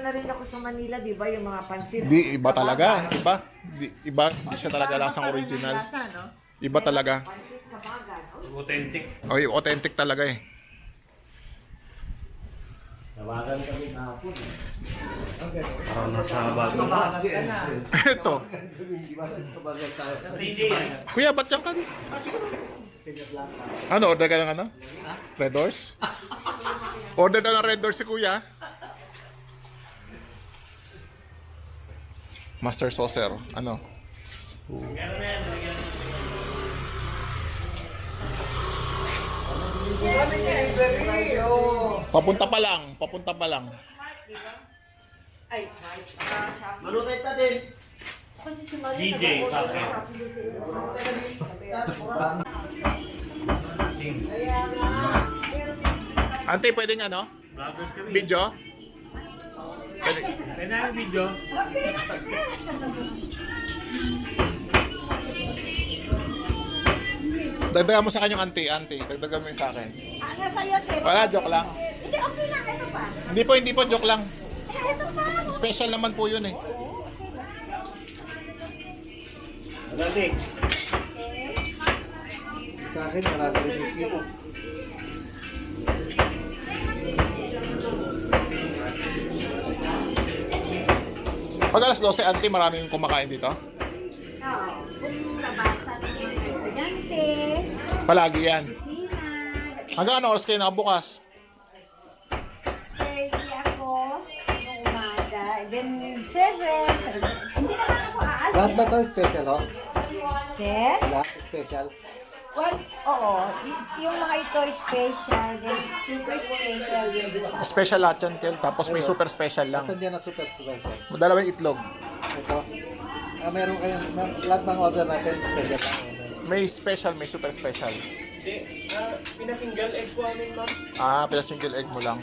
na rin ako sa Manila, di ba? Yung mga pansit. Di, iba talaga. Iba. Hindi siya talaga lasang original. Iba talaga. Pansit kabagan. Authentic. Oy, authentic talaga eh. Tawagan kami kahapon. Parang nasa bago. Ito. Tawagan tayo. DJ yan. Kuya, ba't yan ka? Ano, order ka ng ano? Red Doors? Order ka ng Red Doors si Kuya. Master Saucer. Ano? Papunta pa lang. Papunta pa lang. Ay, nice. Malutay ta din. Kasi si Maria DJ, kape. Ante, pwedeng ano? Vloggers kami. Video? Pwede. Kaya na yung video. Dagdagan mo sa kanyang ante. Dagdagan mo yung sa akin. Ano sa'yo, sir? Wala, joke lang. Hindi, okay lang. Ito pa. Hindi po, joke lang. Ito pa. Special naman po yun eh. Authentic. Sa akin, marami rin yung kilo. Pag alas 12, ante, maraming kumakain dito. Oo. Kung nabasa ng mga estudyante, Palagi yan. sina, Hanggang ano oras kayo nakabukas? 6:30 ako noong umaga. Then 7. Hindi naman ako aalis. Lahat ba ito special, oh? Sir? Lahat special. Well, oo. Yung mga ito special. Then super special yung isa. Special lahat yan, Kel. Tapos may super special lang. Saan yan ang super special? Dalawang itlog. Ito. Meron kayong, lahat ng order natin, special ang order. May special, may super special. Hindi. Pinasingle egg po amin, ma'am. Pila single egg mo lang.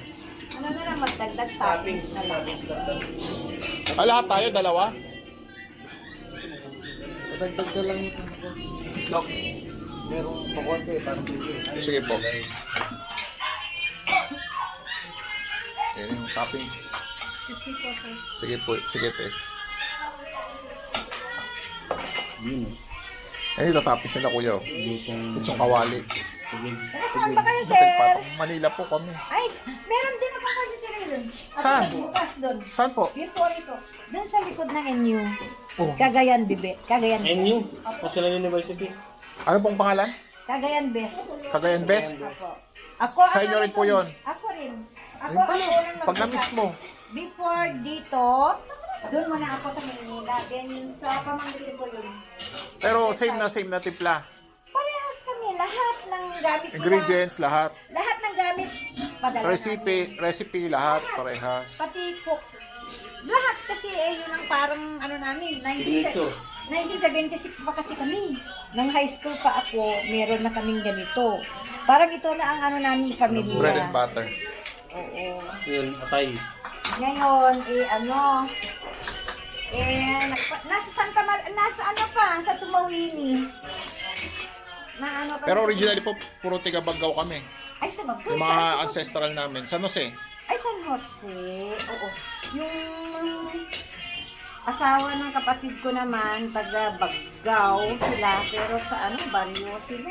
Ano na lang magdagdag toppings na lang. Lahat tayo, dalawa. Dagdag ko lang yung Itlog. merong pakonti, parang video. Sige po. Yan yung toppings. Excuse me po, sir. Sige po, sige te. Yun. Ito toppings nila kuya. Kutsong kawali. Taga saan ba kayo, sir? Patong Manila po kami. Ay, meron din akong consideration. Saan? Bukas doon. Saan po? Dito, rito. Doon sa likod ng NU. Oh. Cagayan, Bibe. Cagayan NU. Best. National University. Ano pong pangalan? Cagayan Best. Cagayan Best? Ako. Ako Sa inyo rin po yun? Ako rin. Ako Ayun ang pala. unang Pag na-miss mo. Before dito, doon muna ako sa Manila. Then sa pamangkin ko yun. Pero same na timpla. Parehas kami. Lahat ng gamit ko Ingredients, lahat. Lahat ng gamit, padala namin. Recipe, lahat, parehas. Pati cook. Lahat kasi yun ang parang ano namin, Dito. 1976 pa kasi kami. Nang high school pa ako, meron na kaming ganito. Parang ito na ang ano namin pamilya. Bread and butter. Oo. Yun, atay. Ngayon, nasa Santa nasa ano pa, sa Tumawini. Na ano pa. Pero originally po, puro tiga Baggaw kami. Ay, sa Bagay. Yung mga ancestral namin. San Jose. Ay, San Jose. Oo. Yung asawa ng kapatid ko naman, taga Baggaw sila. Pero sa ano, baryo sila.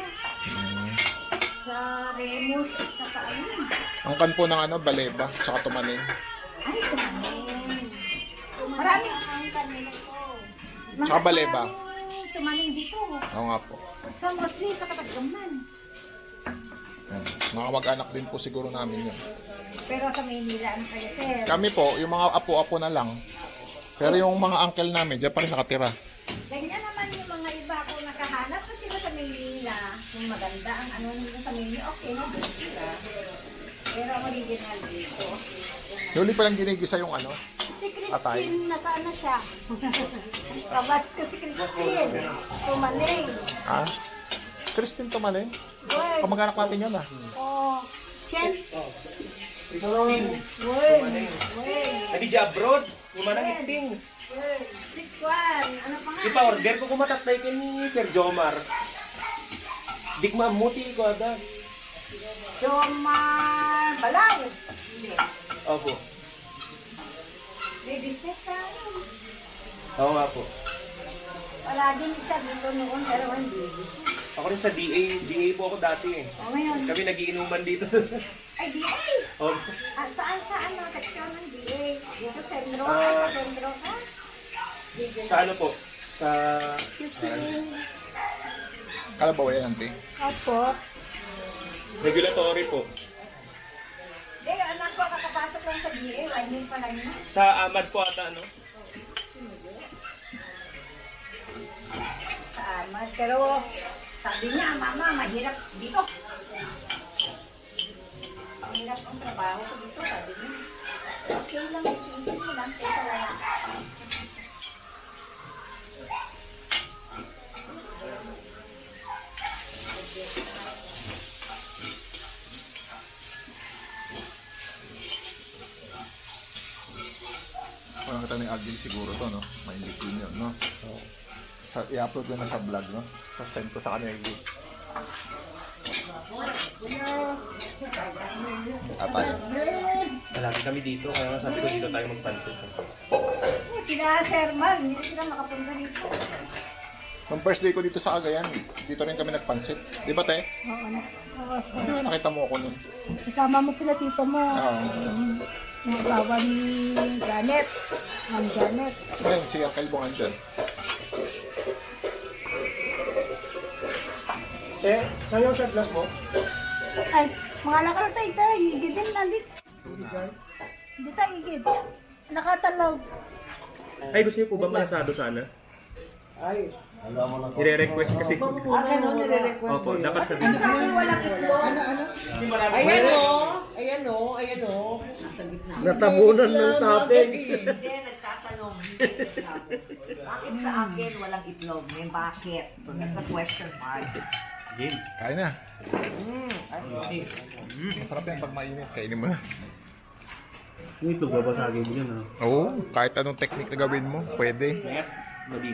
Sa Remus at sa ano. Ang kan po ng ano, Baleba, tsaka Tumanin. Ay, tumanin. Marami. Tsaka Baleba. Tumanin dito. Oo nga po. Sa Mosli, sa Katagdaman. Yan. Mga mag-anak din po siguro namin yun. Pero sa Maynila, ano kayo, sir? Kami po, yung mga apo-apo na lang. Pero yung mga uncle namin, dyan pa rin nakatira. Ganyan naman yung mga iba kung nakahanap na sila sa Maynila. Kung maganda ang ano nila sa Maynila, okay na din sila. Pero ang original dito. Huli pa lang ginigisa yung ano. Si Atay. Christine, nasaan na siya? Kabats ko si Christine. Tumaning. Ha? Christine Tumaling? Word. Kamag-anak natin yun ah. Oh. Chen. Christine. Word. Adi di abroad. Gumanang iting. Word. Sikwan. Ano pa nga? Ipa-order ko kumatatay ka ni Sir Jomar. Dik mamuti ko ada. Jomar Balaw. Opo. May business sa akin. Oo nga po. Palagi siya dito noon, pero hindi. Ako rin sa DA. DA po ako dati eh. O ngayon, Kami nagiinuman dito. ay DA! oh, Saan ang seksyon ng DA? Dito Sendro Ah. sa Sendro ka? sa ano po? Sa... Excuse me. Kalabaw yan, ante. Opo. Regulatory po. Eh, anak ko, kakapasok lang sa DA. Ayun pa lang yun. Sa AMAD po ata, ano? Sa Amad. Pero sabi niya, mama, mahirap dito. Mahirap ang trabaho ko dito, sabi niya. Okay lang, isip mo lang, pero wala. Parang kita ni Alvin siguro to, no? May liquid yun, no? I-upload ko na sa vlog, no? Tapos send ko sa kanya yung link. Atay. Malagi kami dito, kaya nga sabi ko dito tayo magpansit. Sila Sir Mal, hindi sila makapunta dito. Nung first day ko dito sa Cagayan, dito rin kami nagpansit. Di ba, te? Oo, oo, sir. Di ba nakita mo ako nun? Kasama mo sila tito mo. Oo. Yung asawa ni Janet. Ma'am Janet. Ngayon, si Arkay Bungan dyan. Eh, saan yung shot glass mo? Ay, mga lakar tayo tayo. Igid din nalik. Hindi tayo igid. Nakatalog. Ay, gusto niyo po ba malasado sana? Ay. Nire-request kasi ko. Ano nire-request? Opo, dapat sabihin. Sabi walang itlog. Ayan o, ayan o, ayan o. Nasa gitna. Natabunan ng topics. Hindi, nagtatanong. Bakit sa akin walang itlog? May bakit? So, that's a question mark. Game. Kain na. Masarap yan pag mainit. Kainin mo na. Ito, babasagin mo yan ha. Oo, kahit anong technique na gawin mo, pwede. Mali.